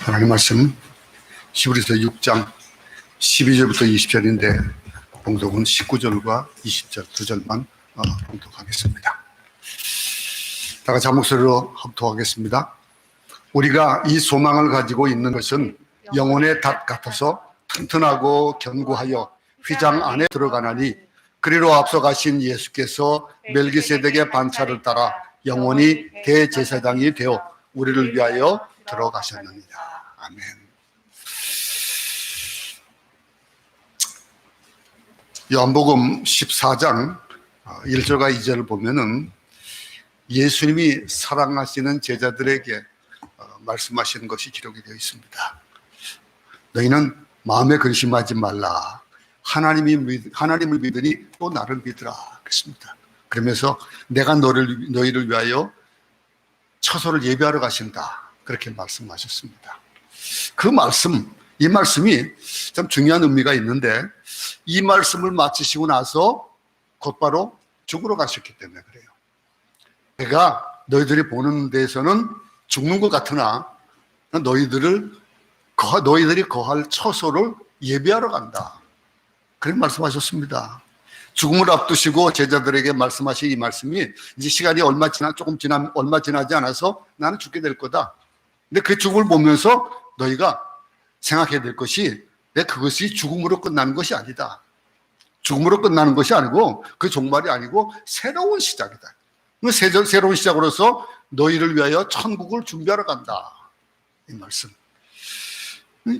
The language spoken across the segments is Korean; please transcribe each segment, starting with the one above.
하나님 말씀 히브리서 6장 12절부터 20절인데 봉독은 19절과 20절 두 절만 봉독하겠습니다. 다 같이 한 목소리로 합독하겠습니다. 우리가 이 소망을 가지고 있는 것은 영혼의 닷 같아서 튼튼하고 견고하여 휘장 안에 들어가나니 그리로 앞서 가신 예수께서 멜기세덱의 반차를 따라 영원히 대제사장이 되어 우리를 위하여 들어가셨느니라. 아멘. 요한복음 14장 1절과 2절을 보면은 예수님이 사랑하시는 제자들에게 말씀하시는 것이 기록이 되어 있습니다. 너희는 마음에 근심하지 말라. 하나님을 믿으니 또 나를 믿으라. 그랬습니다. 그러면서 내가 너희를 위하여 처소를 예비하러 가신다. 그렇게 말씀하셨습니다. 그 말씀, 이 말씀이 참 중요한 의미가 있는데 이 말씀을 마치시고 나서 곧바로 죽으러 가셨기 때문에 그래요. 내가 너희들이 보는 데에서는 죽는 것 같으나 너희들이 거할 처소를 예비하러 간다. 그렇게 말씀하셨습니다. 죽음을 앞두시고 제자들에게 말씀하신 이 말씀이 이제 시간이 얼마 지나지 않아서 나는 죽게 될 거다. 근데 그 죽음을 보면서 너희가 생각해야 될 것이 그것이 죽음으로 끝나는 것이 아니다. 죽음으로 끝나는 것이 아니고 그 종말이 아니고 새로운 시작이다. 새로운 시작으로서 너희를 위하여 천국을 준비하러 간다. 이 말씀.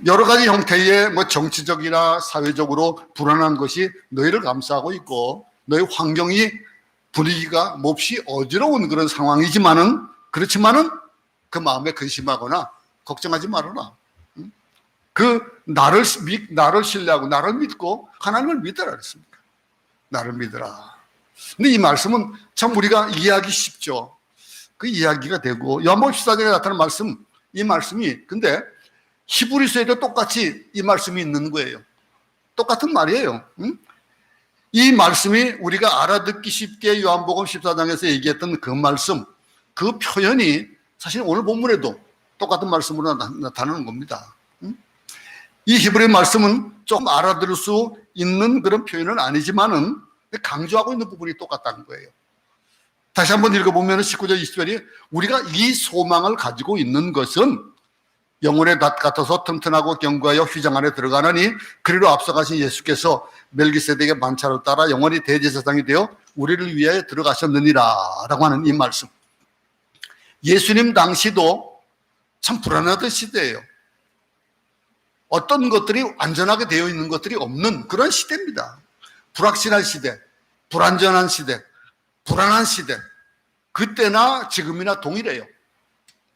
여러 가지 형태의 정치적이나 사회적으로 불안한 것이 너희를 감싸고 있고 너희 환경이 분위기가 몹시 어지러운 그런 상황이지만은 그렇지만은 그 마음에 근심하거나 걱정하지 말아라. 나를 신뢰하고 나를 믿고 하나님을 믿으라 그랬습니까? 나를 믿으라. 근데 이 말씀은 참 우리가 이해하기 쉽죠. 그 이야기가 되고 요한복음 14장에 나타난 말씀, 이 말씀이 근데 히브리서에도 똑같이 이 말씀이 있는 거예요. 똑같은 말이에요. 이 말씀이 우리가 알아듣기 쉽게 요한복음 14장에서 얘기했던 그 말씀, 그 표현이 사실 오늘 본문에도 똑같은 말씀으로 나타나는 겁니다. 이 히브리 말씀은 조금 알아들을 수 있는 그런 표현은 아니지만은 강조하고 있는 부분이 똑같다는 거예요. 다시 한번 읽어보면 19절 20절이 우리가 이 소망을 가지고 있는 것은 영혼의 닷 같아서 튼튼하고 견고하여 휘장 안에 들어가느니 그리로 앞서가신 예수께서 멜기세덱의 반차를 따라 영원히 대제사장이 되어 우리를 위하여 들어가셨느니라 라고 하는 이 말씀. 예수님 당시도 참 불안하던 시대예요. 어떤 것들이 안전하게 되어 있는 것들이 없는 그런 시대입니다. 불확실한 시대, 불안전한 시대, 불안한 시대. 그때나 지금이나 동일해요.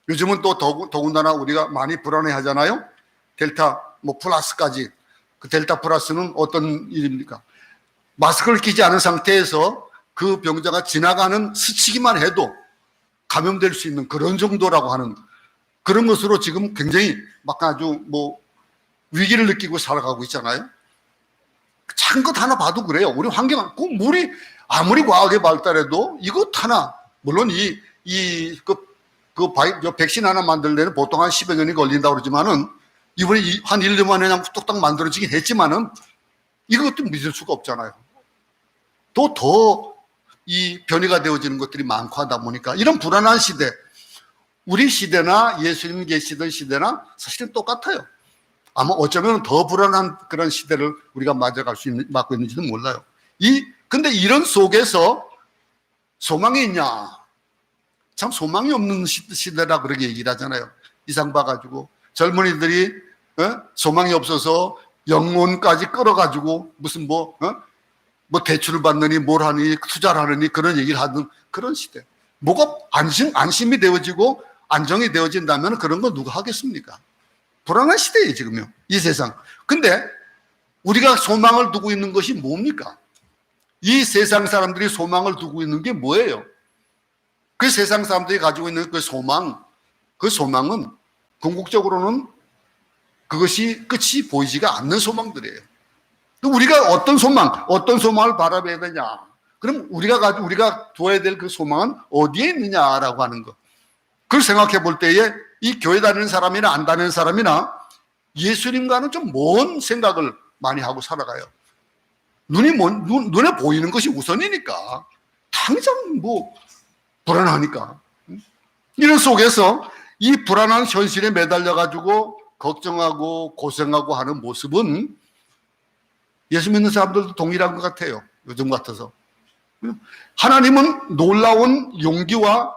요즘은 또 더군다나 우리가 많이 불안해 하잖아요. 델타 플러스까지. 그 델타 플러스는 어떤 일입니까? 마스크를 끼지 않은 상태에서 그 병자가 지나가는 스치기만 해도 감염될 수 있는 그런 정도라고 하는 그런 것으로 지금 굉장히 막 아주 위기를 느끼고 살아가고 있잖아요. 작은 것 하나 봐도 그래요. 우리 환경, 물이 아무리 과학에 발달해도 이것 하나, 물론 백신 하나 만들려면 보통 한 10여 년이 걸린다고 그러지만은 이번에 한 1년 만에 그냥 뚝딱 만들어지긴 했지만은 이것도 믿을 수가 없잖아요. 더 이 변이가 되어지는 것들이 많고 하다 보니까 이런 불안한 시대, 우리 시대나 예수님 계시던 시대나 사실은 똑같아요. 아마 어쩌면 더 불안한 그런 시대를 우리가 맞고 있는지도 몰라요. 근데 이런 속에서 소망이 있냐? 참 소망이 없는 시대라 그렇게 얘기를 하잖아요. 이상 봐가지고 젊은이들이 소망이 없어서 영혼까지 끌어가지고 무슨 대출을 받느니 뭘 하니 투자를 하느니 그런 얘기를 하는 그런 시대. 뭐가 안심이 되어지고 안정이 되어진다면 그런 거 누가 하겠습니까? 불안한 시대예요 지금요, 이 세상. 근데 우리가 소망을 두고 있는 것이 뭡니까? 이 세상 사람들이 소망을 두고 있는 게 뭐예요? 그 세상 사람들이 가지고 있는 그 소망은 궁극적으로는 그것이 끝이 보이지가 않는 소망들이에요. 우리가 어떤 소망을 바라봐야 되냐? 그럼 우리가 둬야 될 그 소망은 어디에 있느냐라고 하는 것. 그걸 생각해 볼 때에 이 교회 다니는 사람이나 안 다니는 사람이나 예수님과는 좀 먼 생각을 많이 하고 살아가요. 눈에 보이는 것이 우선이니까. 당장 불안하니까. 이런 속에서 이 불안한 현실에 매달려가지고 걱정하고 고생하고 하는 모습은 예수 믿는 사람들도 동일한 것 같아요. 요즘 같아서. 하나님은 놀라운 용기와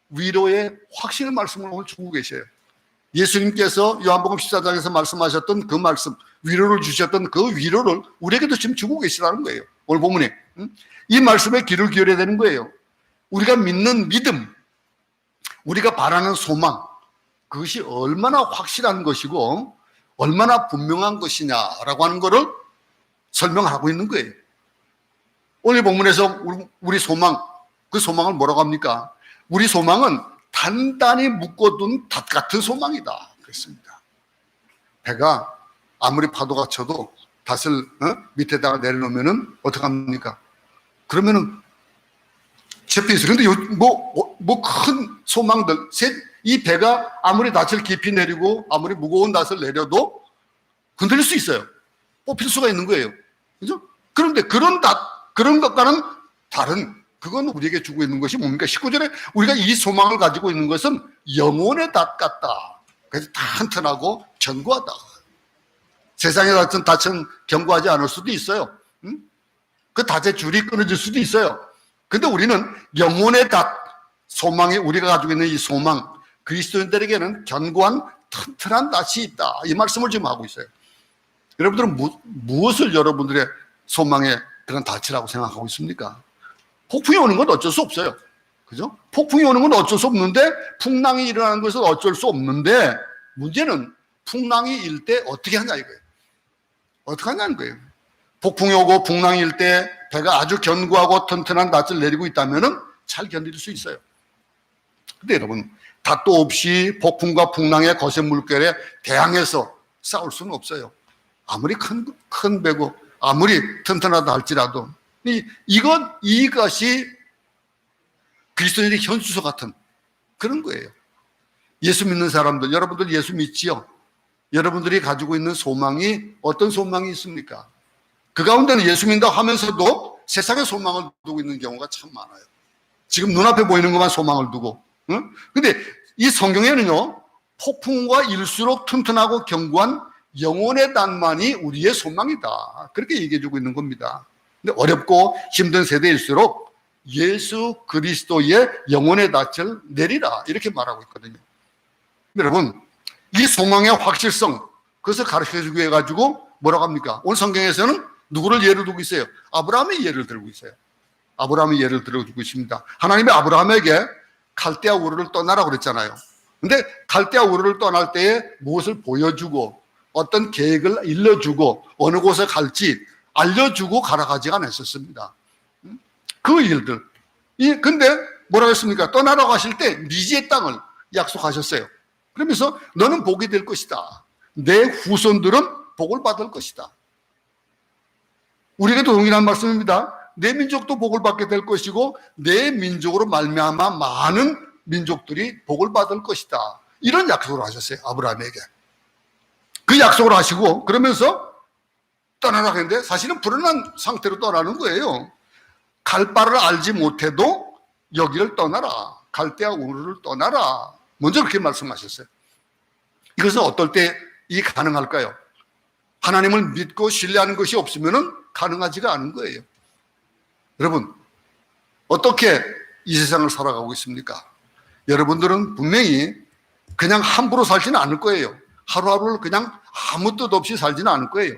위로의 확신의 말씀을 오늘 주고 계셔요. 예수님께서 요한복음 14장에서 말씀하셨던 그 말씀, 위로를 주셨던 그 위로를 우리에게도 지금 주고 계시라는 거예요. 오늘 본문에. 이 말씀에 귀를 기울여야 되는 거예요. 우리가 믿는 믿음, 우리가 바라는 소망, 그것이 얼마나 확실한 것이고 얼마나 분명한 것이냐라고 하는 것을 설명하고 있는 거예요. 오늘 본문에서 우리 소망, 그 소망을 뭐라고 합니까? 우리 소망은 단단히 묶어둔 닷 같은 소망이다 그랬습니다. 배가 아무리 파도가 쳐도 닷을 밑에다가 내려놓으면은 어떡합니까? 그러면은 접혀 있어요. 근데 큰 소망들, 이 배가 아무리 닷을 깊이 내리고 아무리 무거운 닷을 내려도 흔들릴 수 있어요. 뽑힐 수가 있는 거예요. 그죠? 그런데 그런 것과는 다른, 그건 우리에게 주고 있는 것이 뭡니까? 19절에 우리가 이 소망을 가지고 있는 것은 영혼의 닷 같다. 그래서 탄탄하고 견고하다. 세상의 닷은 견고하지 않을 수도 있어요. 그 닷의 줄이 끊어질 수도 있어요. 근데 우리는 영혼의 닷, 소망이, 우리가 가지고 있는 이 소망, 그리스도인들에게는 견고한 튼튼한 닷이 있다. 이 말씀을 지금 하고 있어요. 여러분들은 무엇을 여러분들의 소망의 그런 닷이라고 생각하고 있습니까? 폭풍이 오는 건 어쩔 수 없어요. 그죠? 폭풍이 오는 건 어쩔 수 없는데, 풍랑이 일어나는 것은 어쩔 수 없는데, 문제는 풍랑이 일 때 어떻게 하냐 이거예요. 어떻게 하냐는 거예요. 폭풍이 오고 풍랑이 일 때 배가 아주 견고하고 튼튼한 닷을 내리고 있다면은 잘 견딜 수 있어요. 근데 여러분, 닷도 없이 폭풍과 풍랑의 거센 물결에 대항해서 싸울 수는 없어요. 아무리 큰 배고 아무리 튼튼하다 할지라도 이것이 그리스도인의 현수소 같은 그런 거예요. 예수 믿는 사람들, 여러분들 예수 믿지요? 여러분들이 가지고 있는 소망이 어떤 소망이 있습니까? 그 가운데는 예수 믿는다 하면서도 세상의 소망을 두고 있는 경우가 참 많아요. 지금 눈앞에 보이는 것만 소망을 두고. 근데 이 성경에는요, 폭풍과 일수록 튼튼하고 견고한 영혼의 닷만이 우리의 소망이다. 그렇게 얘기해주고 있는 겁니다. 근데 어렵고 힘든 세대일수록 예수 그리스도의 영혼의 닷을 내리라. 이렇게 말하고 있거든요. 여러분, 이 소망의 확실성, 그것을 가르쳐주기 위해 가지고 뭐라고 합니까? 오늘 성경에서는 누구를 예를 두고 있어요? 아브라함의 예를 들고 있어요. 아브라함의 예를 들어주고 있습니다. 하나님이 아브라함에게 갈대아 우르를 떠나라고 그랬잖아요. 근데 갈대아 우르를 떠날 때에 무엇을 보여주고 어떤 계획을 일러주고 어느 곳에 갈지 알려주고 가라가지가 않았었습니다. 그 일들. 근데 뭐라고 했습니까? 떠나라고 하실 때 미지의 땅을 약속하셨어요. 그러면서 너는 복이 될 것이다. 내 후손들은 복을 받을 것이다. 우리에게도 동일한 말씀입니다. 내 민족도 복을 받게 될 것이고 내 민족으로 말미암아 많은 민족들이 복을 받을 것이다. 이런 약속을 하셨어요. 아브라함에게. 그 약속을 하시고 그러면서 떠나라고 했는데 사실은 불안한 상태로 떠나는 거예요. 갈 바를 알지 못해도 여기를 떠나라. 갈대아 우르를 떠나라. 먼저 그렇게 말씀하셨어요. 이것은 어떨 때 이게 가능할까요? 하나님을 믿고 신뢰하는 것이 없으면 가능하지가 않은 거예요. 여러분, 어떻게 이 세상을 살아가고 있습니까? 여러분들은 분명히 그냥 함부로 살지는 않을 거예요. 하루하루를 그냥 아무 뜻 없이 살지는 않을 거예요.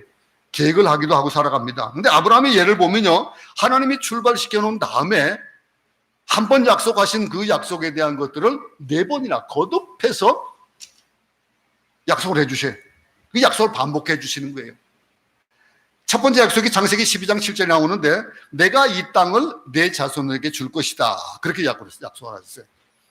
계획을 하기도 하고 살아갑니다. 근데 아브라함의 예를 보면요, 하나님이 출발시켜 놓은 다음에 한 번 약속하신 그 약속에 대한 것들을 4번이나 거듭해서 약속을 해주셔요. 그 약속을 반복해 주시는 거예요. 첫 번째 약속이 창세기 12장 7절에 나오는데 내가 이 땅을 내 자손에게 줄 것이다. 그렇게 약속을 하셨어요.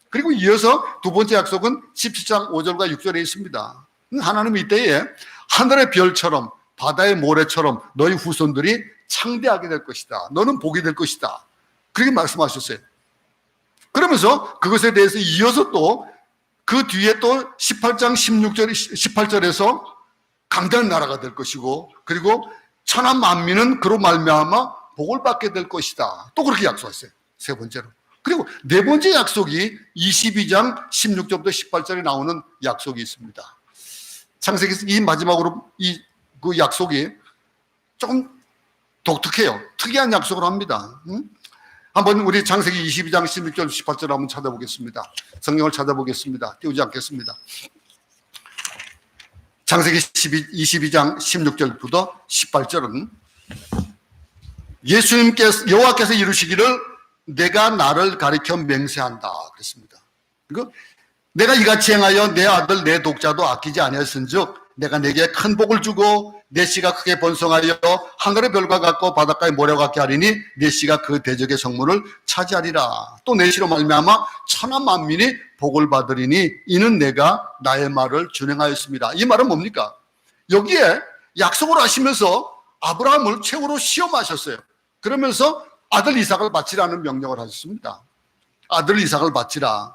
그리고 이어서 두 번째 약속은 17장 5절과 6절에 있습니다. 하나님이 이때에 하늘의 별처럼 바다의 모래처럼 너희 후손들이 창대하게 될 것이다. 너는 복이 될 것이다. 그렇게 말씀하셨어요. 그러면서 그것에 대해서 이어서 또 그 뒤에 또 18장 18절에서 강대한 나라가 될 것이고, 그리고 천하 만민은 그로 말미암아 복을 받게 될 것이다. 또 그렇게 약속했어요. 세 번째로. 그리고 네 번째 약속이 22장 16절부터 18절에 나오는 약속이 있습니다. 창세기에서 이 마지막으로 그 약속이 조금 독특해요. 특이한 약속을 합니다. 한번 우리 창세기 22장 16절 18절 한번 찾아보겠습니다. 성경을 찾아보겠습니다. 띄우지 않겠습니다. 창세기 22장 16절부터 18절은 여호와께서 이루시기를 내가 나를 가리켜 맹세한다 그랬습니다. 그리고 내가 이같이 행하여 내 아들 내 독자도 아끼지 아니하였은즉 내가 내게 큰 복을 주고 내 씨가 크게 번성하여 하늘의 별과 같고 바닷가의 모래와 같게 하리니 내 씨가 그 대적의 성문을 차지하리라. 또 내 씨로 말미암아 천하 만민이 복을 받으리니 이는 내가 나의 말을 준행하였습니다. 이 말은 뭡니까? 여기에 약속을 하시면서 아브라함을 최후로 시험하셨어요. 그러면서 아들 이삭을 바치라는 명령을 하셨습니다. 아들 이삭을 바치라.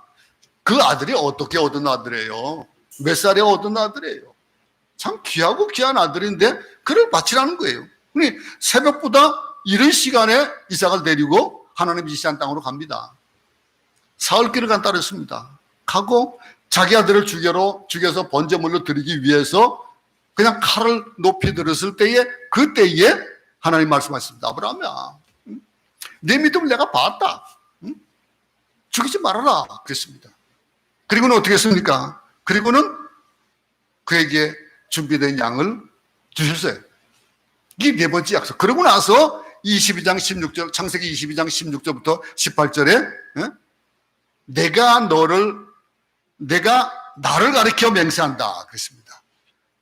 그 아들이 어떻게 얻은 아들이에요? 몇 살에 얻은 아들이에요? 참 귀하고 귀한 아들인데 그를 바치라는 거예요. 그러니 새벽보다 이른 시간에 이삭을 데리고 하나님이 지시한 땅으로 갑니다. 사흘길을 따랐습니다. 가고 자기 아들을 죽여서 번제물로 드리기 위해서 그냥 칼을 높이 들었을 때에 그때에 하나님 말씀하셨습니다. 아브라함이야, 내 믿음을 내가 봤다. 죽이지 말아라 그랬습니다. 그리고는 어떻게 했습니까? 그리고는 그에게 준비된 양을 주셨어요. 이게 네 번째 약속. 그러고 나서 22장 16절, 창세기 22장 16절부터 18절에 내가 나를 가리켜 맹세한다 그랬습니다.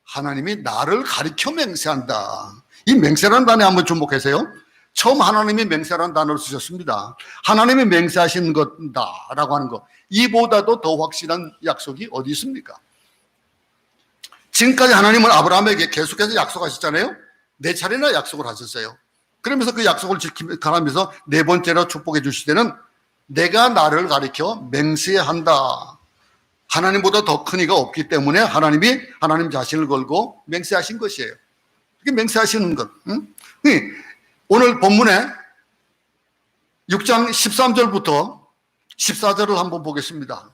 하나님이 나를 가리켜 맹세한다. 이 맹세라는 단어에 한번 주목하세요. 처음 하나님이 맹세라는 단어를 쓰셨습니다. 하나님이 맹세하신 것다라고 하는 것, 이보다도 더 확실한 약속이 어디 있습니까? 지금까지 하나님은 아브라함에게 계속해서 약속하셨잖아요. 네 차례나 약속을 하셨어요. 그러면서 그 약속을 지키면서 네 번째로 축복해 주실 때는 내가 나를 가리켜 맹세한다. 하나님보다 더 큰 이가 없기 때문에 하나님이 하나님 자신을 걸고 맹세하신 것이에요. 이게 맹세하시는 것. 오늘 본문에 6장 13절부터 14절을 한번 보겠습니다.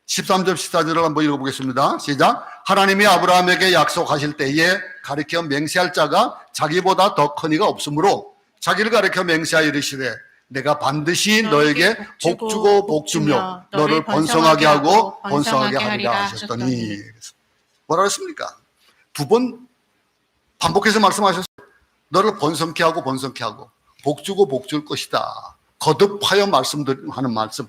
13절 14절을 한번 읽어보겠습니다. 시작. 하나님이 아브라함에게 약속하실 때에 가리켜 맹세할 자가 자기보다 더 큰 이가 없으므로 자기를 가리켜 맹세하여 이르시되 내가 반드시 너에게 복 주고 복 주며 너를 번성하게 하고 번성하게 하리라 하셨더니, 뭐라 했습니까? 두 번 반복해서 말씀하셨어요. 너를 번성케 하고 번성케 하고 복 주고 복 줄 것이다. 거듭하여 말씀하는 말씀.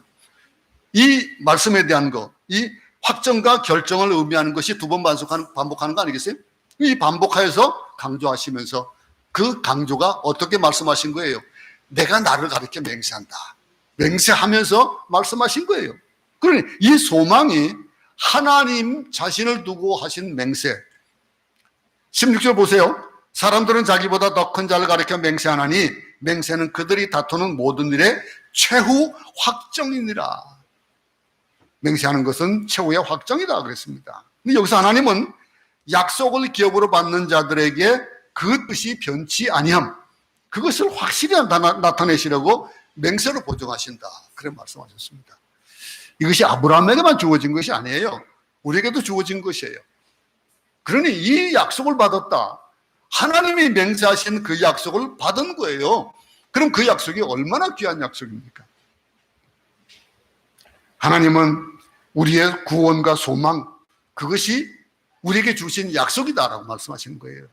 이 말씀에 대한 거, 이 확정과 결정을 의미하는 것이 두 번 반복하는 거 아니겠어요? 이 반복하여서 강조하시면서 그 강조가 어떻게 말씀하신 거예요? 내가 나를 가리켜 맹세한다. 맹세하면서 말씀하신 거예요. 그러니 이 소망이 하나님 자신을 두고 하신 맹세. 16절 보세요. 사람들은 자기보다 더 큰 자를 가리켜 맹세하나니 맹세는 그들이 다투는 모든 일의 최후 확정이니라. 맹세하는 것은 최후의 확정이다 그랬습니다. 근데 여기서 하나님은 약속을 기업으로 받는 자들에게 그 뜻이 변치 아니함, 그것을 확실히 나타내시려고 맹세로 보증하신다, 그런 말씀하셨습니다. 이것이 아브라함에게만 주어진 것이 아니에요. 우리에게도 주어진 것이에요. 그러니 이 약속을 받았다, 하나님이 맹세하신 그 약속을 받은 거예요. 그럼 그 약속이 얼마나 귀한 약속입니까? 하나님은 우리의 구원과 소망, 그것이 우리에게 주신 약속이다라고 말씀하시는 거예요.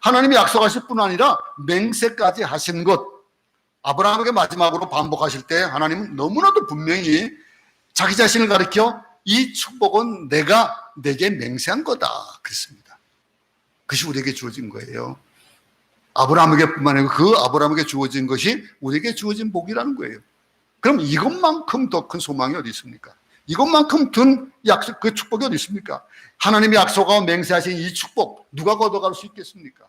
하나님이 약속하실 뿐 아니라 맹세까지 하신 것, 아브라함에게 마지막으로 반복하실 때 하나님은 너무나도 분명히 자기 자신을 가리켜 이 축복은 내가 내게 맹세한 거다 그랬습니다. 그것이 우리에게 주어진 거예요. 아브라함에게뿐만 아니라 그 아브라함에게 주어진 것이 우리에게 주어진 복이라는 거예요. 그럼 이것만큼 더 큰 소망이 어디 있습니까? 이것만큼 든 약속, 그 축복이 어디 있습니까? 하나님이 약속하고 맹세하신 이 축복 누가 걷어갈 수 있겠습니까?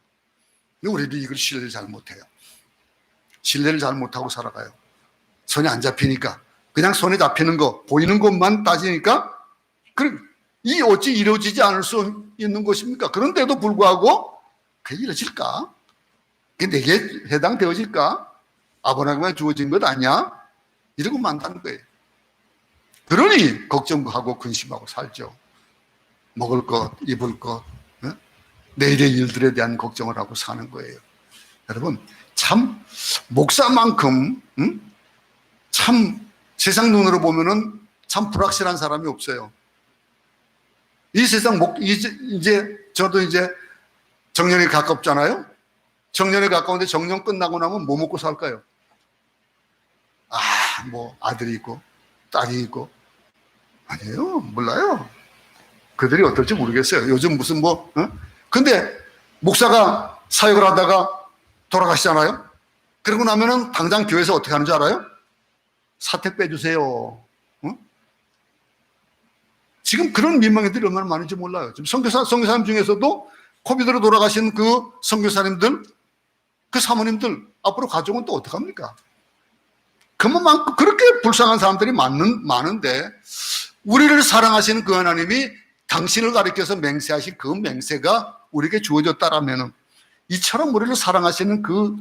우리도 이걸 신뢰를 잘 못해요. 신뢰를 잘 못하고 살아가요. 손에 안 잡히니까 그냥 손에 잡히는 거 보이는 것만 따지니까 이 어찌 이루어지지 않을 수 있는 것입니까? 그런데도 불구하고 그게 이루어질까? 그게 내게 해당되어질까? 아브라함에게 주어진 것 아니야? 이러고 만다는 거예요. 그러니 걱정하고 근심하고 살죠. 먹을 것, 입을 것, 내일의 일들에 대한 걱정을 하고 사는 거예요. 여러분, 참 목사만큼 참 세상 눈으로 보면은 참 불확실한 사람이 없어요. 이 세상 이제 저도 이제 정년이 가깝잖아요. 정년에 가까운데 정년 끝나고 나면 뭐 먹고 살까요? 뭐 아들이 있고 딸이 있고 아니에요. 몰라요. 그들이 어떨지 모르겠어요. 요즘 무슨 근데 목사가 사역을 하다가 돌아가시잖아요. 그러고 나면은 당장 교회에서 어떻게 하는 줄 알아요? 사택 빼주세요. 지금 그런 민망이들이 얼마나 많은지 몰라요. 지금 선교사님 중에서도 코비드로 돌아가신 그 선교사님들, 그 사모님들 앞으로 가족은 또 어떡합니까? 그만큼 그렇게 불쌍한 사람들이 많은데 우리를 사랑하시는 그 하나님이 당신을 가리켜서 맹세하신 그 맹세가 우리에게 주어졌다라면 이처럼 우리를 사랑하시는 그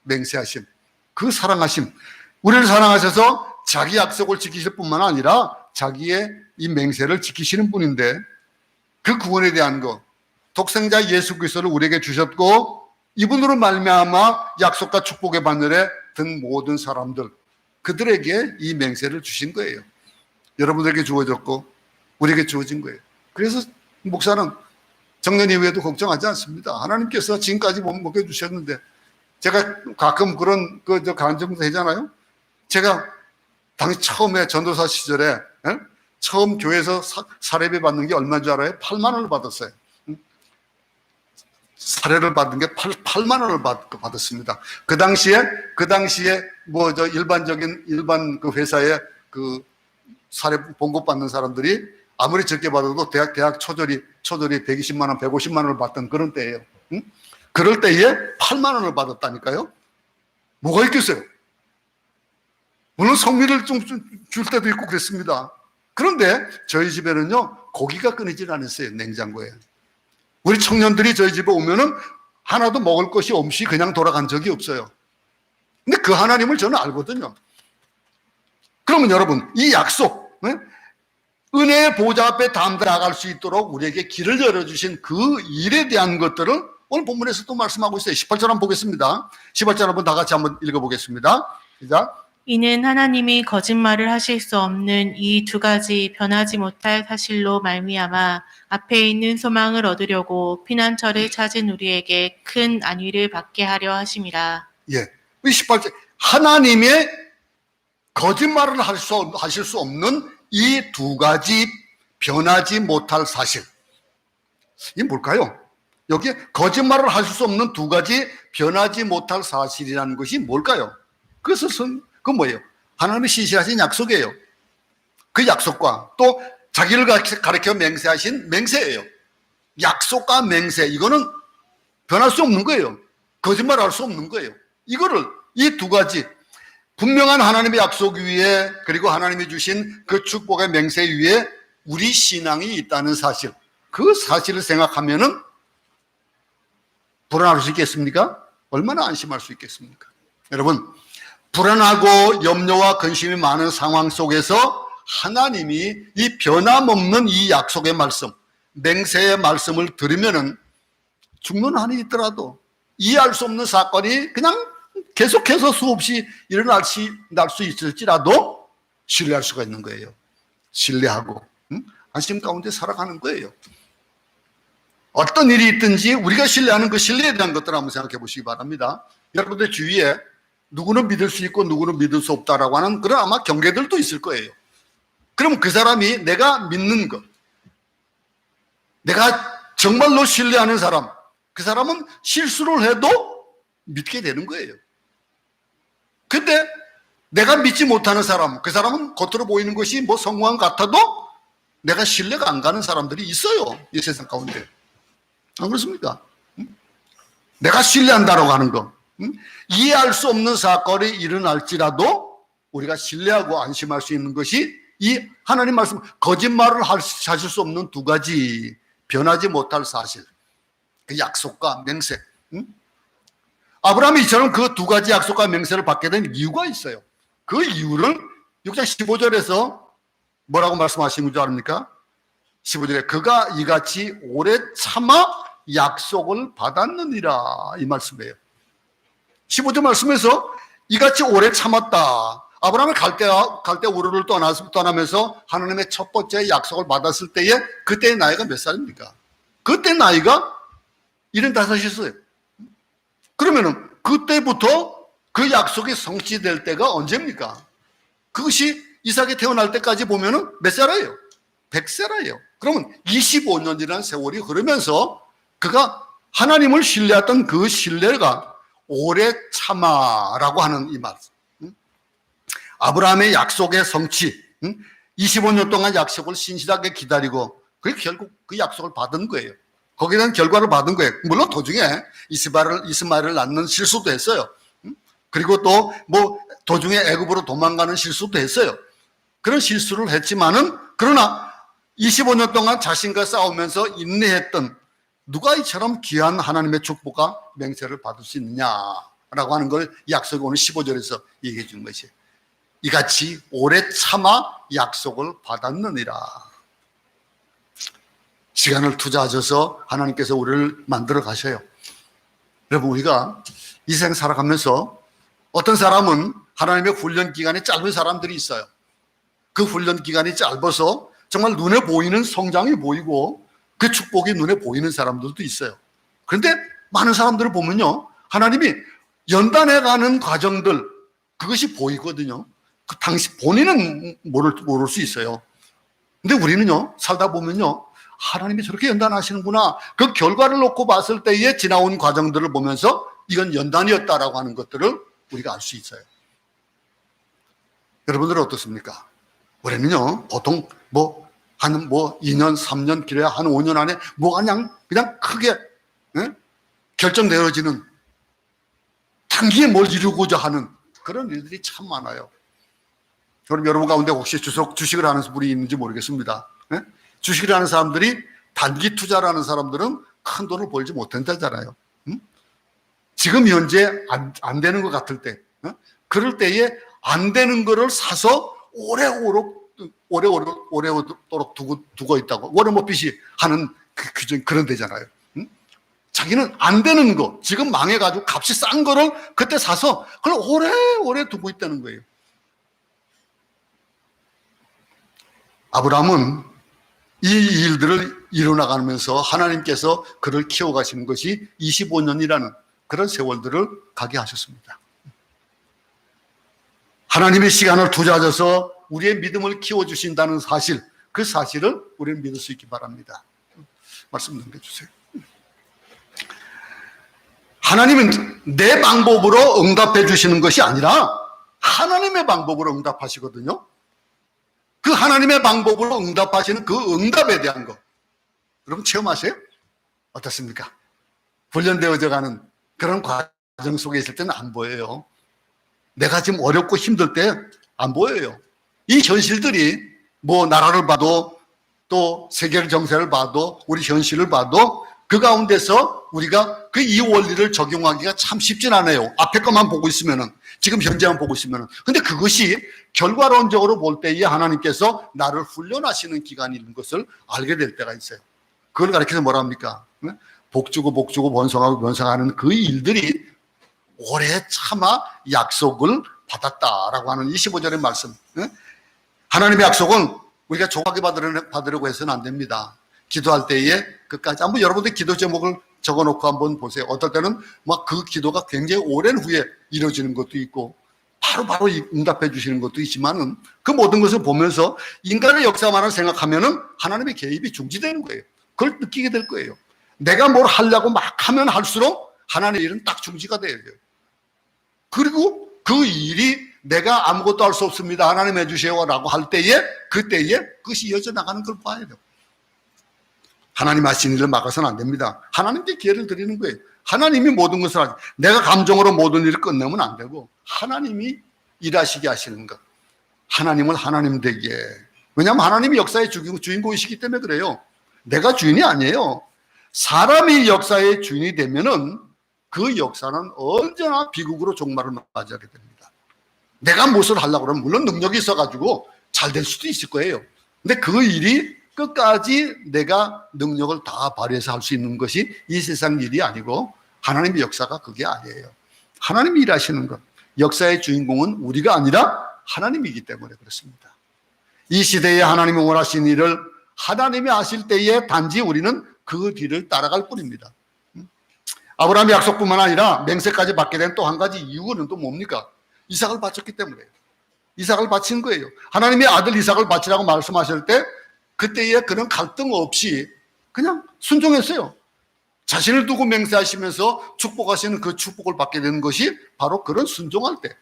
맹세하심, 그 사랑하심, 우리를 사랑하셔서 자기 약속을 지키실 뿐만 아니라 자기의 이 맹세를 지키시는 분인데 그 구원에 대한 것, 독생자 예수 그리스도를 우리에게 주셨고 이분으로 말미암아 약속과 축복의 바늘에 든 모든 사람들, 그들에게 이 맹세를 주신 거예요. 여러분들에게 주어졌고 우리에게 주어진 거예요. 그래서 목사는 정년 이후에도 걱정하지 않습니다. 하나님께서 지금까지 못 먹여주셨는데 제가 가끔 그런 간증도 하잖아요. 제가 당시 처음에 전도사 시절에 처음 교회에서 사례비 받는 게 얼마인 줄 알아요? 8만 원을 받았어요. 사례를 받은 게 8만 원을 받았습니다. 그 당시에 일반 그 회사에 그 사례 봉급 받는 사람들이 아무리 적게 받아도 대학 초졸이 120만 원, 150만 원을 받던 그런 때예요. 그럴 때에 8만 원을 받았다니까요. 뭐가 있겠어요? 물론 성미를 좀 줄 때도 있고 그랬습니다. 그런데 저희 집에는요, 고기가 끊이질 않았어요, 냉장고에. 우리 청년들이 저희 집에 오면은 하나도 먹을 것이 없이 그냥 돌아간 적이 없어요. 근데 그 하나님을 저는 알거든요. 그러면 여러분, 이 약속, 은혜의 보좌 앞에 담대하갈 수 있도록 우리에게 길을 열어주신 그 일에 대한 것들을 오늘 본문에서 또 말씀하고 있어요. 18절 한번 보겠습니다. 18절 한번 다 같이 한번 읽어보겠습니다. 시작. 이는 하나님이 거짓말을 하실 수 없는 이 두 가지 변하지 못할 사실로 말미암아 앞에 있는 소망을 얻으려고 피난처를 찾은 우리에게 큰 안위를 받게 하려 하심이라. 예, 18절 하나님의 거짓말을 하실 수 없는 이 두 가지 변하지 못할 사실, 이게 뭘까요? 여기에 거짓말을 하실 수 없는 두 가지 변하지 못할 사실이라는 것이 뭘까요? 그것은 뭐예요? 하나님이 시시하신 약속이에요. 그 약속과 또 자기를 가리켜 맹세하신 맹세예요. 약속과 맹세, 이거는 변할 수 없는 거예요. 거짓말할 수 없는 거예요. 이 두 가지 분명한 하나님의 약속 위에, 그리고 하나님이 주신 그 축복의 맹세 위에 우리 신앙이 있다는 사실, 그 사실을 생각하면은 불안할 수 있겠습니까? 얼마나 안심할 수 있겠습니까? 여러분, 불안하고 염려와 근심이 많은 상황 속에서 하나님이 이 변함없는 이 약속의 말씀, 맹세의 말씀을 들으면은 죽는 한이 있더라도 이해할 수 없는 사건이 그냥 계속해서 수없이 일어날 수 있을지라도 신뢰할 수가 있는 거예요. 신뢰하고 안심 가운데 살아가는 거예요. 어떤 일이 있든지 우리가 신뢰하는 그 신뢰에 대한 것들을 한번 생각해 보시기 바랍니다. 여러분들 주위에 누구는 믿을 수 있고 누구는 믿을 수 없다라고 하는 그런 아마 경계들도 있을 거예요. 그럼 그 사람이 내가 믿는 것, 내가 정말로 신뢰하는 사람, 그 사람은 실수를 해도 믿게 되는 거예요. 근데 내가 믿지 못하는 사람, 그 사람은 겉으로 보이는 것이 뭐 성공한 같아도 내가 신뢰가 안 가는 사람들이 있어요, 이 세상 가운데. 안 그렇습니까? 내가 신뢰한다라고 하는 거, 이해할 수 없는 사건이 일어날지라도 우리가 신뢰하고 안심할 수 있는 것이 이 하나님 말씀, 거짓말을 하실 수 없는 두 가지, 변하지 못할 사실, 그 약속과 맹세. 아브라함이 이처럼 그 두 가지 약속과 맹세를 받게 된 이유가 있어요. 그 이유를 6장 15절에서 뭐라고 말씀하신 줄 아닙니까? 15절에 그가 이같이 오래 참아 약속을 받았느니라, 이 말씀이에요. 15절 말씀에서 이같이 오래 참았다. 아브라함이 갈대 우르를 떠나면서 하나님의 첫 번째 약속을 받았을 때에 그때의 나이가 몇 살입니까? 그때 나이가 75이었어요. 그러면은 그때부터 그 약속이 성취될 때가 언제입니까? 그것이 이삭이 태어날 때까지 보면은 몇 살이에요? 100세라예요. 그러면 25년이라는 세월이 흐르면서 그가 하나님을 신뢰했던 그 신뢰가 오래 참아라고 하는 이 말씀. 아브라함의 약속의 성취, 25년 동안 약속을 신실하게 기다리고 결국 그 약속을 받은 거예요. 거기에 대한 결과를 받은 거예요. 물론 도중에 이스마엘을 낳는 실수도 했어요. 그리고 또 뭐 도중에 애굽으로 도망가는 실수도 했어요. 그런 실수를 했지만은 그러나 25년 동안 자신과 싸우면서 인내했던 누가 이처럼 귀한 하나님의 축복과 맹세를 받을 수 있느냐라고 하는 걸 약속이 오늘 15절에서 얘기해 주는 것이에요. 이같이 오래 참아 약속을 받았느니라. 시간을 투자하셔서 하나님께서 우리를 만들어 가셔요. 여러분, 우리가 이 세상 살아가면서 어떤 사람은 하나님의 훈련 기간이 짧은 사람들이 있어요. 그 훈련 기간이 짧아서 정말 눈에 보이는 성장이 보이고 그 축복이 눈에 보이는 사람들도 있어요. 그런데 많은 사람들을 보면요, 하나님이 연단해가는 과정들, 그것이 보이거든요. 그 당시 본인은 모를 수 있어요. 근데 우리는요, 살다 보면요, 하나님이 저렇게 연단하시는구나. 그 결과를 놓고 봤을 때에 지나온 과정들을 보면서 이건 연단이었다라고 하는 것들을 우리가 알 수 있어요. 여러분들은 어떻습니까? 우리는요, 보통 한 2년, 3년, 길어야 한 5년 안에 그냥 크게 결정되어지는 단기에 뭘 이루고자 하는 그런 일들이 참 많아요. 그럼 여러분 가운데 혹시 주식을 하는 분이 있는지 모르겠습니다. 주식을 하는 사람들이 단기 투자를 하는 사람들은 큰 돈을 벌지 못한다잖아요. 지금 현재 안 되는 것 같을 때, 그럴 때에 안 되는 거를 사서 오래오래 두고 있다고 워런 버핏이 하는 그런 데잖아요. 자기는 안 되는 거, 지금 망해가지고 값이 싼 거를 그때 사서 그걸 오래오래 두고 있다는 거예요. 아브라함은 이 일들을 이뤄나가면서 하나님께서 그를 키워가시는 것이 25년이라는 그런 세월들을 가게 하셨습니다. 하나님의 시간을 투자하셔서 우리의 믿음을 키워주신다는 사실, 그 사실을 우리는 믿을 수 있기 바랍니다. 말씀 넘겨주세요. 하나님은 내 방법으로 응답해 주시는 것이 아니라 하나님의 방법으로 응답하시거든요. 그 하나님의 방법으로 응답하시는 그 응답에 대한 것, 여러분 체험하세요? 어떻습니까? 훈련되어져 가는 그런 과정 속에 있을 때는 안 보여요. 내가 지금 어렵고 힘들 때 안 보여요. 이 현실들이 나라를 봐도 또 세계 정세를 봐도 우리 현실을 봐도 그 가운데서 우리가 그 이 원리를 적용하기가 참 쉽진 않아요. 앞에 것만 보고 있으면은, 지금 현재만 보고 있으면은. 근데 그것이 결과론적으로 볼 때에 하나님께서 나를 훈련하시는 기간이 있는 것을 알게 될 때가 있어요. 그걸 가르쳐서 뭐라 합니까? 복주고 번성하고 번성하는 그 일들이 오래 참아 약속을 받았다라고 하는 25절의 말씀. 하나님의 약속은 우리가 조각에 받으려고 해서는 안 됩니다. 기도할 때에 끝까지 한번 여러분들 기도 제목을 적어놓고 한번 보세요. 어떨 때는 그 기도가 굉장히 오랜 후에 이루어지는 것도 있고 바로 응답해 주시는 것도 있지만은 그 모든 것을 보면서 인간의 역사만을 생각하면은 하나님의 개입이 중지되는 거예요. 그걸 느끼게 될 거예요. 내가 뭘 하려고 막 하면 할수록 하나님의 일은 딱 중지가 돼요. 그리고 그 일이 내가 아무것도 할 수 없습니다, 하나님 해주세요라고 할 때에 그때에 그것이 이어져 나가는 걸 봐야 돼요. 하나님 하신 일을 막아서는 안 됩니다. 하나님께 기회를 드리는 거예요. 하나님이 모든 것을 하지, 내가 감정으로 모든 일을 끝내면 안 되고 하나님이 일하시게 하시는 것. 하나님을 하나님 되게. 왜냐하면 하나님이 역사의 주인공이시기 때문에 그래요. 내가 주인이 아니에요. 사람이 역사의 주인이 되면은 그 역사는 언제나 비극으로 종말을 맞이하게 됩니다. 내가 무엇을 하려고 그러면 물론 능력이 있어가지고 잘 될 수도 있을 거예요. 근데 그 일이 끝까지 내가 능력을 다 발휘해서 할 수 있는 것이 이 세상 일이 아니고 하나님의 역사가 그게 아니에요. 하나님이 일하시는 것. 역사의 주인공은 우리가 아니라 하나님이기 때문에 그렇습니다. 이 시대에 하나님이 원하신 일을 하나님이 하실 때에 단지 우리는 그 뒤를 따라갈 뿐입니다. 아브라함의 약속뿐만 아니라 맹세까지 받게 된 또 한 가지 이유는 또 뭡니까? 이삭을 바쳤기 때문에. 이삭을 바친 거예요. 하나님의 아들 이삭을 바치라고 말씀하실 때 그때에 그런 갈등 없이 그냥 순종했어요. 자신을 두고 맹세하시면서 축복하시는 그 축복을 받게 되는 것이 바로 그런 순종할 때,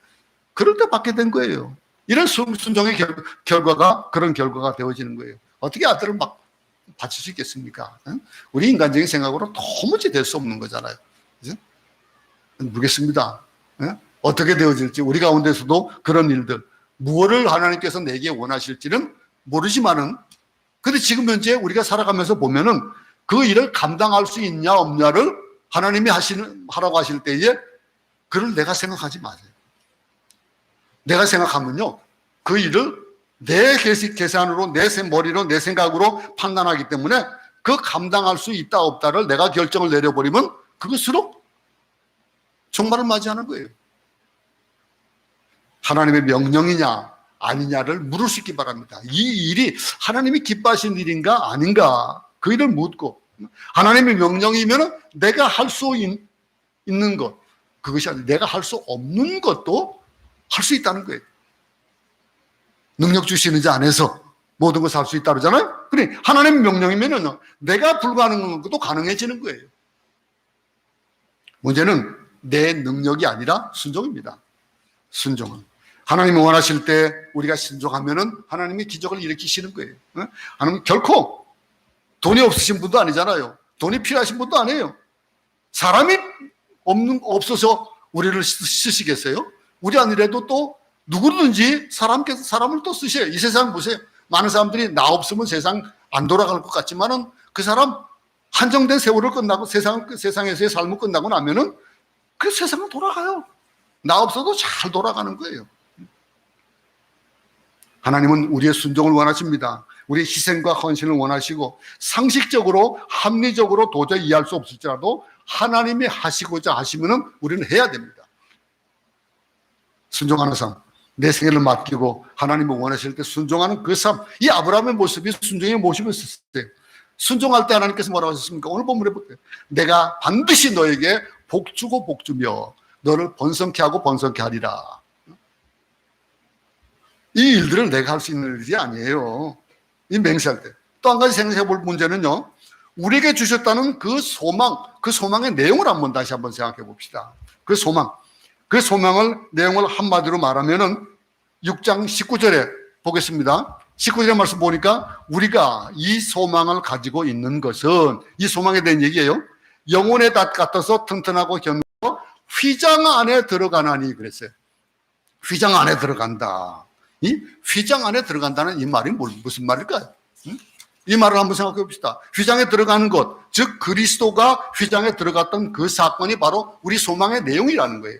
그럴 때 받게 된 거예요. 이런 순종의 결과가 그런 결과가 되어지는 거예요. 어떻게 아들을 막 바칠 수 있겠습니까? 우리 인간적인 생각으로 도무지 될 수 없는 거잖아요. 모르겠습니다. 어떻게 되어질지 우리 가운데서도 그런 일들, 무엇을 하나님께서 내게 원하실지는 모르지만은 근데 지금 현재 우리가 살아가면서 보면은 그 일을 감당할 수 있냐 없냐를 하나님이 하라고 하실 때에 그걸 내가 생각하지 마세요. 내가 생각하면요, 그 일을 내 계산으로, 내 머리로, 내 생각으로 판단하기 때문에 그 감당할 수 있다 없다를 내가 결정을 내려버리면 그것으로 종말을 맞이하는 거예요. 하나님의 명령이냐 아니냐를 물을 수 있기 바랍니다. 이 일이 하나님이 기뻐하신 일인가 아닌가 그 일을 묻고, 하나님의 명령이면 내가 할 수 있는 것, 그것이 아니라 내가 할 수 없는 것도 할 수 있다는 거예요. 능력 주시는 자 안에서 모든 것을 할 수 있다 그러잖아요. 그래, 하나님의 명령이면 내가 불가능한 것도 가능해지는 거예요. 문제는 내 능력이 아니라 순종입니다. 순종은 하나님이 원하실 때 우리가 순종하면은 하나님이 기적을 일으키시는 거예요. 하나님 결코 돈이 없으신 분도 아니잖아요. 돈이 필요하신 분도 아니에요. 사람이 없어서 우리를 쓰시겠어요? 우리 아니라도 또 누구든지 사람을 또 쓰셔요. 이 세상 보세요. 많은 사람들이 나 없으면 세상 안 돌아갈 것 같지만은 그 사람 한정된 세월을 끝나고 세상에서의 삶을 끝나고 나면은 그 세상은 돌아가요. 나 없어도 잘 돌아가는 거예요. 하나님은 우리의 순종을 원하십니다. 우리의 희생과 헌신을 원하시고 상식적으로 합리적으로 도저히 이해할 수 없을지라도 하나님이 하시고자 하시면은 우리는 해야 됩니다. 순종하는 삶, 내 생애를 맡기고 하나님이 원하실 때 순종하는 그 삶, 이 아브라함의 모습이 순종의 모습이었어요. 순종할 때 하나님께서 뭐라고 하셨습니까? 오늘 본문에 볼게요. 내가 반드시 너에게 복주고 복주며 너를 번성케 하고 번성케 하리라. 이 일들을 내가 할 수 있는 일이 아니에요. 이 맹세할 때. 또 한 가지 생각해 볼 문제는요, 우리에게 주셨다는 그 소망, 그 소망의 내용을 다시 한번 생각해 봅시다. 그 소망을 내용을 한마디로 말하면은 6장 19절에 보겠습니다. 19절의 말씀 보니까 우리가 이 소망을 가지고 있는 것은, 이 소망에 대한 얘기예요. 영혼의 닷 같아서 튼튼하고 견고하고 휘장 안에 들어가나니 그랬어요. 휘장 안에 들어간다. 이 휘장 안에 들어간다는 이 말이 무슨 말일까요? 이 말을 한번 생각해 봅시다. 휘장에 들어가는 것, 즉 그리스도가 휘장에 들어갔던 그 사건이 바로 우리 소망의 내용이라는 거예요.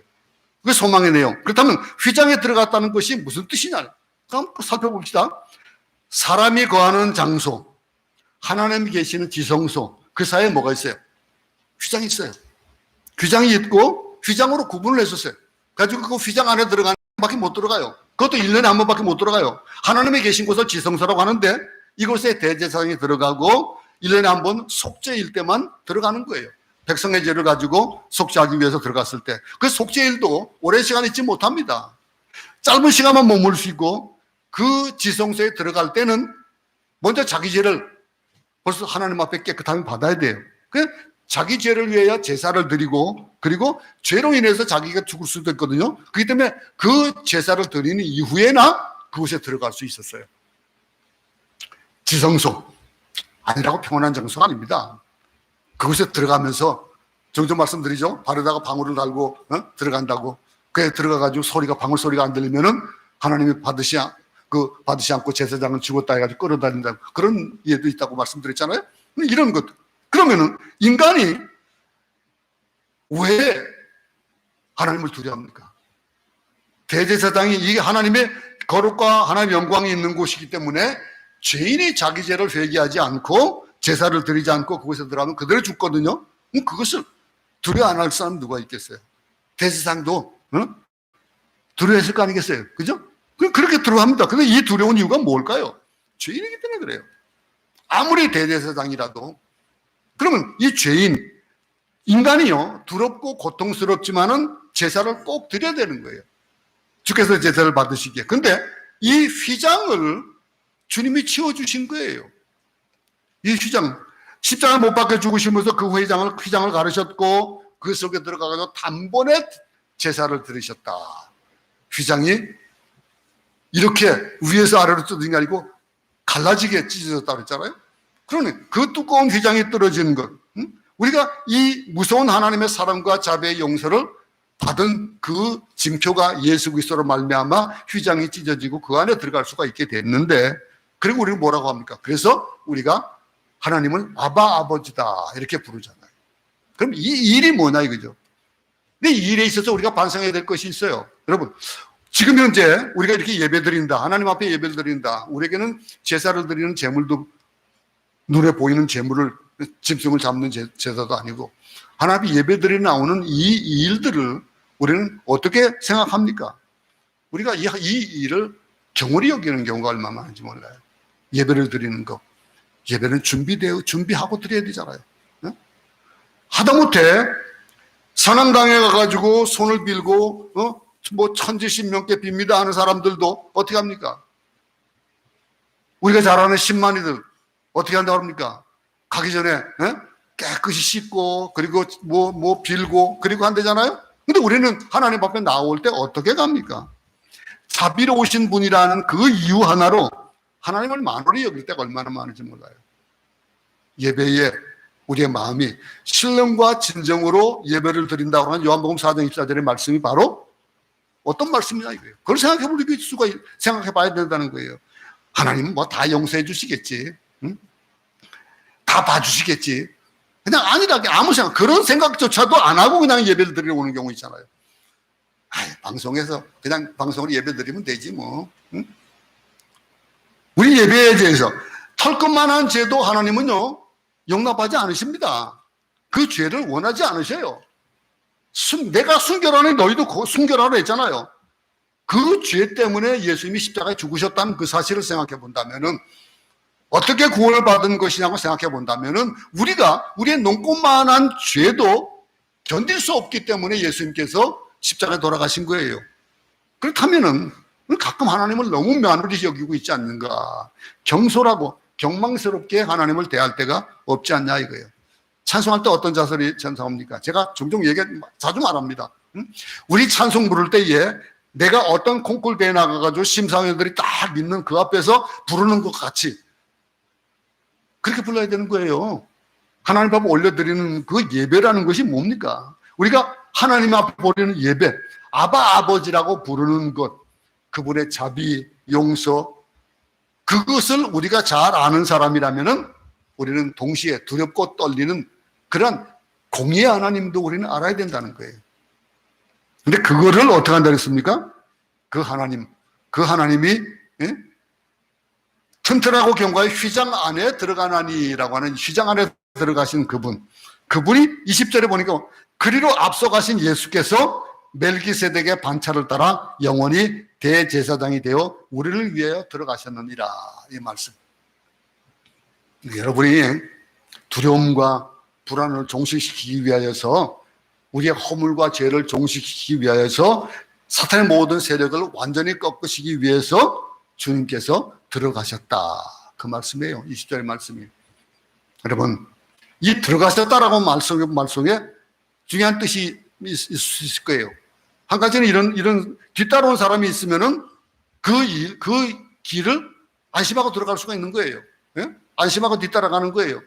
그 소망의 내용. 그렇다면 휘장에 들어갔다는 것이 무슨 뜻이냐? 한번 살펴봅시다. 사람이 거하는 장소, 하나님이 계시는 지성소, 그 사이에 뭐가 있어요? 휘장이 있어요. 휘장이 있고 휘장으로 구분을 했었어요. 가지고 그 휘장 안에 들어가는 밖에 못 들어가요. 그것도 1년에 한 번밖에 못 들어가요. 하나님이 계신 곳을 지성소라고 하는데 이곳에 대제사장이 들어가고 1년에 한 번 속죄일 때만 들어가는 거예요. 백성의 죄를 가지고 속죄하기 위해서 들어갔을 때 그 속죄일도 오랜 시간 있지 못합니다. 짧은 시간만 머물 수 있고 그 지성소에 들어갈 때는 먼저 자기 죄를 벌써 하나님 앞에 깨끗함을 받아야 돼요. 그 자기 죄를 위하여 제사를 드리고 그리고 죄로 인해서 자기가 죽을 수도 있거든요. 그렇기 때문에 그 제사를 드리는 이후에나 그곳에 들어갈 수 있었어요. 지성소 아니라고 평온한 장소가 아닙니다. 그곳에 들어가면서 종종 말씀드리죠. 발에다가 방울을 달고 들어간다고. 그에 들어가가지고 소리가, 방울 소리가 안 들리면은 하나님이 받으시 않고 제사장은 죽었다 해가지고 끌어다닌다. 그런 예도 있다고 말씀드렸잖아요. 이런 것. 그러면은 인간이 왜 하나님을 두려워합니까? 대제사장이 이게 하나님의 거룩과 하나님의 영광이 있는 곳이기 때문에 죄인이 자기 죄를 회개하지 않고 제사를 드리지 않고 그곳에 들어가면 그대로 죽거든요. 그것을 두려워 안 할 사람 누가 있겠어요? 대제사장도 두려워했을 거 아니겠어요? 그죠? 그렇게 두려워합니다. 근데 이 두려운 이유가 뭘까요? 죄인이기 때문에 그래요. 아무리 대제사장이라도. 그러면 이 죄인, 인간이요, 두렵고 고통스럽지만은 제사를 꼭 드려야 되는 거예요. 주께서 제사를 받으시기에. 근데 이 휘장을 주님이 치워주신 거예요. 이 휘장, 십자가 못 박혀 죽으시면서 그 휘장을 가르셨고 그 속에 들어가서 단번에 제사를 드리셨다. 휘장이 이렇게 위에서 아래로 뜯은 게 아니고 갈라지게 찢어졌다 그랬잖아요. 그러니 그 두꺼운 휘장이 떨어지는 것, 우리가 이 무서운 하나님의 사랑과 자비의 용서를 받은 그 징표가 예수 그리스도로 말미암아 휘장이 찢어지고 그 안에 들어갈 수가 있게 됐는데, 그리고 우리는 뭐라고 합니까? 그래서 우리가 하나님을 아바 아버지다 이렇게 부르잖아요. 그럼 이 일이 뭐냐 이거죠. 근데 이 일에 있어서 우리가 반성해야 될 것이 있어요. 여러분, 지금 현재 우리가 이렇게 예배드린다, 하나님 앞에 예배를 드린다, 우리에게는 제사를 드리는 제물도 눈에 보이는 제물을, 짐승을 잡는 제사도 아니고 하나님 예배드리러 나오는 이 일들을 우리는 어떻게 생각합니까? 우리가 이 일을 경홀히 여기는 경우가 얼마나 많은지 몰라요. 예배를 드리는 거, 예배는 준비하고 드려야 되잖아요. 하다못해 산악당에 가가지고 손을 빌고 뭐 천지신명께 빕니다 하는 사람들도 어떻게 합니까? 우리가 잘 아는 신만이들 어떻게 한다고 합니까? 가기 전에 깨끗이 씻고 그리고 뭐 빌고 그리고 한대잖아요. 근데 우리는 하나님 앞에 나올 때 어떻게 갑니까? 자비로우신 분이라는 그 이유 하나로 하나님을 만홀히 여길 때가 얼마나 많은지 몰라요. 예배에 우리의 마음이 신령과 진정으로 예배를 드린다고 하는 요한복음 4장 24절의 말씀이 바로 어떤 말씀이냐 이거예요. 그걸 생각해 봐야 된다는 거예요. 하나님은 뭐 다 용서해 주시겠지, 다 봐주시겠지. 그냥 아니라 아무 생각, 그런 생각조차도 안 하고 그냥 예배를 드리러 오는 경우 있잖아요. 방송에서 그냥 방송으로 예배 드리면 되지 뭐. 우리 예배에 대해서 털끝만한 죄도 하나님은요 용납하지 않으십니다. 그 죄를 원하지 않으셔요. 내가 순결하니 너희도 순결하라 했잖아요. 그 죄 때문에 예수님이 십자가에 죽으셨다는 그 사실을 생각해 본다면은 어떻게 구원을 받은 것이냐고 생각해 본다면은 우리의 눈꼽만한 죄도 견딜 수 없기 때문에 예수님께서 십자가에 돌아가신 거예요. 그렇다면은 가끔 하나님을 너무 만홀히 여기고 있지 않는가, 경솔하고 경망스럽게 하나님을 대할 때가 없지 않냐 이거예요. 찬송할 때 어떤 자세로 찬송합니까? 제가 종종 자주 말합니다. 우리 찬송 부를 때에 내가 어떤 콩쿨 대회 나가가지고 심사위원들이 딱 믿는 그 앞에서 부르는 것 같이 그렇게 불러야 되는 거예요. 하나님 앞에 올려드리는 그 예배라는 것이 뭡니까? 우리가 하나님 앞에 보리는 예배, 아바 아버지라고 부르는 것, 그분의 자비, 용서, 그것을 우리가 잘 아는 사람이라면은 우리는 동시에 두렵고 떨리는 그런 공의의 하나님도 우리는 알아야 된다는 거예요. 근데 그거를 어떻게 한다 그랬습니까? 그 하나님이 튼튼하고 견고한 휘장 안에 들어가나니라고 하는 휘장 안에 들어가신 그분이 20절에 보니까 그리로 앞서가신 예수께서 멜기세덱의 반차를 따라 영원히 대제사장이 되어 우리를 위하여 들어가셨느니라, 이 말씀. 여러분이 두려움과 불안을 종식시키기 위하여서, 우리의 허물과 죄를 종식시키기 위하여서, 사탄의 모든 세력을 완전히 꺾으시기 위해서 주님께서 들어가셨다, 그 말씀이에요. 20절의 말씀이. 여러분, 이 들어가셨다라고 말 속에 중요한 뜻이 있을 거예요. 한 가지는 이런 뒤따라온 사람이 있으면은 그 길을 안심하고 들어갈 수가 있는 거예요. 예? 안심하고 뒤따라가는 거예요.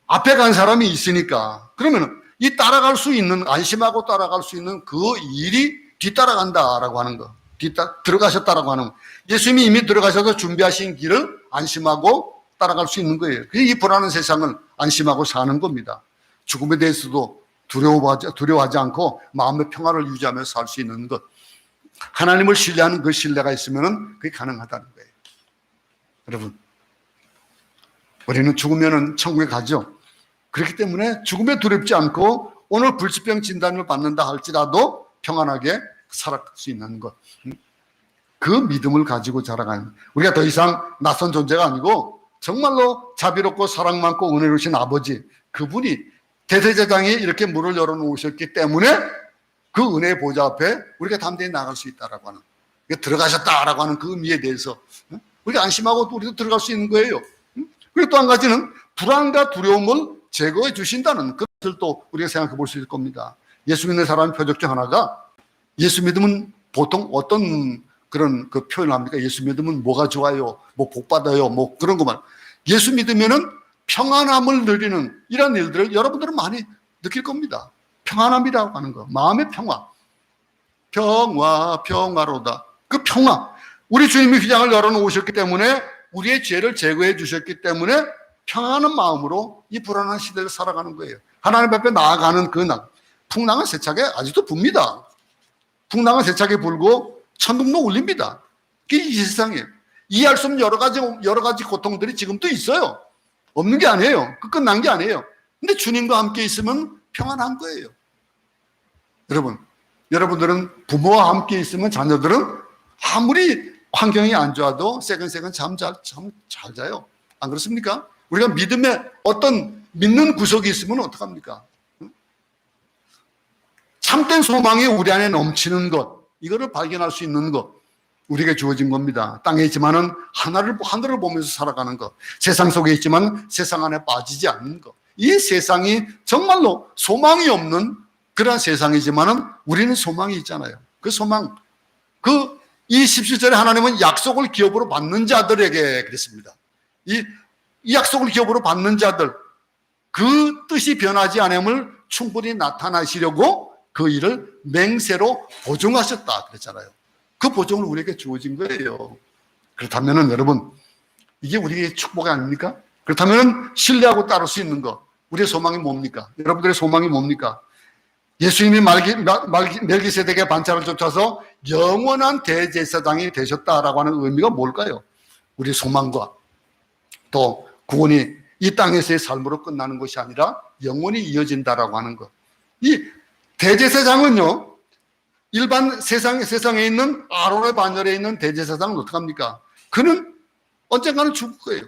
앞에 간 사람이 있으니까. 그러면은 이 따라갈 수 있는, 안심하고 따라갈 수 있는 그 일이 뒤따라간다라고 하는 거. 들어가셨다라고 하는 거. 예수님이 이미 들어가셔서 준비하신 길을 안심하고 따라갈 수 있는 거예요. 그게 이 불안한 세상을 안심하고 사는 겁니다. 죽음에 대해서도 두려워하지 않고 마음의 평화를 유지하면서 살 수 있는 것. 하나님을 신뢰하는 그 신뢰가 있으면 그게 가능하다는 거예요. 여러분, 우리는 죽으면 천국에 가죠. 그렇기 때문에 죽음에 두렵지 않고 오늘 불치병 진단을 받는다 할지라도 평안하게 살아갈 수 있는 것. 그 믿음을 가지고 자라가는, 우리가 더 이상 낯선 존재가 아니고 정말로 자비롭고 사랑 많고 은혜로우신 아버지, 그분이 대제사장이 이렇게 문을 열어놓으셨기 때문에 그 은혜의 보좌 앞에 우리가 담대히 나갈 수 있다라고 하는, 들어가셨다라고 하는 그 의미에 대해서 우리가 안심하고 또 우리도 들어갈 수 있는 거예요. 그리고 또 한 가지는 불안과 두려움을 제거해 주신다는 그것을 또 우리가 생각해 볼 수 있을 겁니다. 예수 믿는 사람의 표적 중 하나가, 예수 믿으면 보통 어떤 그런 그 표현을 합니까? 예수 믿으면 뭐가 좋아요, 뭐 복 받아요, 뭐 그런 것만. 예수 믿으면은 평안함을 누리는 이런 일들을 여러분들은 많이 느낄 겁니다. 평안함이라고 하는 거, 마음의 평화. 평화로다. 그 평화. 우리 주님이 휘장을 열어놓으셨기 때문에, 우리의 죄를 제거해 주셨기 때문에 평안한 마음으로 이 불안한 시대를 살아가는 거예요. 하나님 앞에 나아가는 그 날. 풍랑은 세차게 아직도 붑니다. 풍랑은 세차게 불고 천둥도 울립니다. 그게 이 세상이에요. 이해할 수 없는 여러 가지 고통들이 지금도 있어요. 없는 게 아니에요. 끝난 게 아니에요. 근데 주님과 함께 있으면 평안한 거예요. 여러분들은 부모와 함께 있으면 자녀들은 아무리 환경이 안 좋아도 새근새근 잠 잘 자요. 안 그렇습니까? 우리가 믿음에 어떤 믿는 구석이 있으면 어떡합니까? 참된 소망이 우리 안에 넘치는 것, 이거를 발견할 수 있는 것, 우리에게 주어진 겁니다. 땅에 있지만은 하늘을 보면서 살아가는 것, 세상 속에 있지만 세상 안에 빠지지 않는 것. 이 세상이 정말로 소망이 없는 그런 세상이지만은 우리는 소망이 있잖아요. 그 소망, 이 17절에 하나님은 약속을 기업으로 받는 자들에게 그랬습니다. 이 약속을 기업으로 받는 자들, 그 뜻이 변하지 않음을 충분히 나타나시려고 그 일을 맹세로 보증하셨다 그랬잖아요. 그 보증을 우리에게 주어진 거예요. 그렇다면은 여러분, 이게 우리의 축복이 아닙니까? 그렇다면은 신뢰하고 따를 수 있는 것, 우리의 소망이 뭡니까? 여러분들의 소망이 뭡니까? 예수님이 멜기세덱의 반차를 쫓아서 영원한 대제사장이 되셨다라고 하는 의미가 뭘까요? 우리의 소망과 또 구원이 이 땅에서의 삶으로 끝나는 것이 아니라 영원히 이어진다라고 하는 것. 이 대제사장은요, 일반 세상에 있는 아론의 반열에 있는 대제사장은 어떡합니까? 그는 언젠가는 죽을 거예요.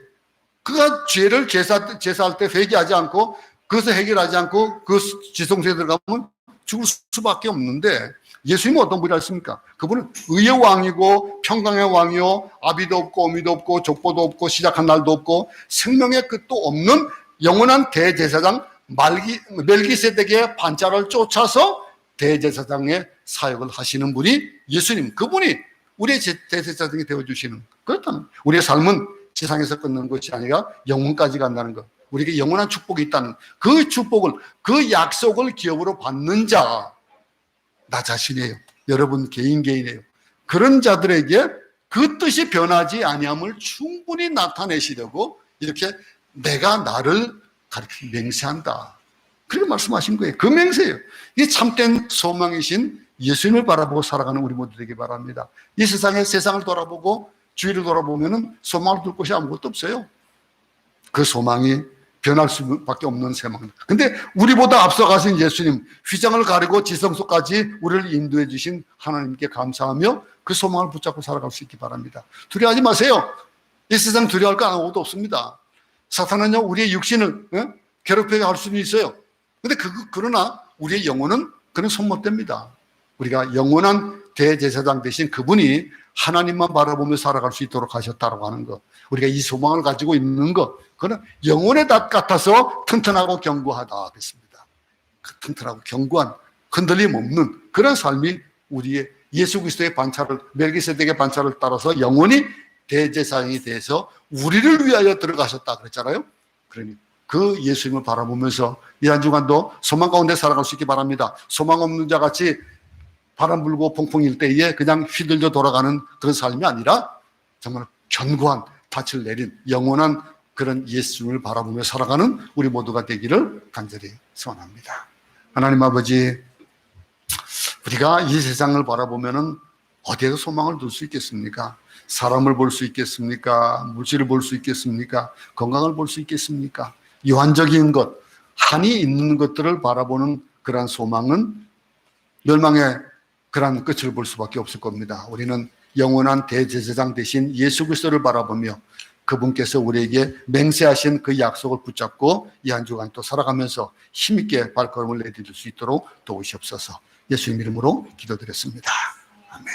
그가 죄를 제사할 때 회개하지 않고, 그것을 해결하지 않고 그 지성소에 들어가면 죽을 수밖에 없는데, 예수님은 어떤 분이었습니까? 그분은 의의 왕이고 평강의 왕이요, 아비도 없고 어미도 없고 족보도 없고 시작한 날도 없고 생명의 끝도 없는 영원한 대제사장 멜기세덱의 반차를 쫓아서 대제사장의 사역을 하시는 분이 예수님. 그분이 우리의 대제사장이 되어주시는, 그렇다면 우리의 삶은 세상에서 끝나는 것이 아니라 영원까지 간다는 것, 우리에게 영원한 축복이 있다는 그 축복을, 그 약속을 기업으로 받는 자, 나 자신이에요. 여러분 개인이에요. 그런 자들에게 그 뜻이 변하지 아니함을 충분히 나타내시려고 이렇게 내가 나를 가르쳐 맹세한다, 그렇게 말씀하신 거예요. 그 맹세예요. 이게 참된 소망이신 예수님을 바라보고 살아가는 우리 모두 되기 바랍니다. 이 세상을 돌아보고 주위를 돌아보면은 소망을 둘 곳이 아무것도 없어요. 그 소망이 변할 수밖에 없는 세상. 근데 우리보다 앞서가신 예수님, 휘장을 가리고 지성소까지 우리를 인도해 주신 하나님께 감사하며 그 소망을 붙잡고 살아갈 수 있기 바랍니다. 두려워하지 마세요. 이 세상 두려워할 거 아무것도 없습니다. 사탄은요, 우리의 육신을 괴롭히게 할 수는 있어요. 근데 그러나 우리의 영혼은 그런 손못됩니다. 우리가 영원한 대제사장 되신 그분이 하나님만 바라보며 살아갈 수 있도록 하셨다고 하는 것, 우리가 이 소망을 가지고 있는 것, 그는 영혼의 닷 같아서 튼튼하고 견고하다 그랬습니다. 튼튼하고 견고한, 흔들림 없는 그런 삶이 우리의 예수 그리스도의 반차를, 멜기세덱의 반차를 따라서 영원히 대제사장이 돼서 우리를 위하여 들어가셨다 그랬잖아요. 그러니 그 예수님을 바라보면서 이 한 주간도 소망 가운데 살아갈 수 있기 바랍니다. 소망 없는 자 같이 바람 불고 퐁퐁일 때에 그냥 휘둘려 돌아가는 그런 삶이 아니라 정말 견고한 닻을 내린 영원한 그런 예수님을 바라보며 살아가는 우리 모두가 되기를 간절히 소원합니다. 하나님 아버지, 우리가 이 세상을 바라보면은 어디에서 소망을 둘 수 있겠습니까? 사람을 볼 수 있겠습니까? 물질을 볼 수 있겠습니까? 건강을 볼 수 있겠습니까? 유한적인 것, 한이 있는 것들을 바라보는 그러한 소망은 멸망의 그러한 끝을 볼 수밖에 없을 겁니다. 우리는 영원한 대제사장 되신 예수 그리스도를 바라보며 그분께서 우리에게 맹세하신 그 약속을 붙잡고 이 한 주간 또 살아가면서 힘있게 발걸음을 내디딜 수 있도록 도우시옵소서. 예수님 이름으로 기도드렸습니다. 아멘.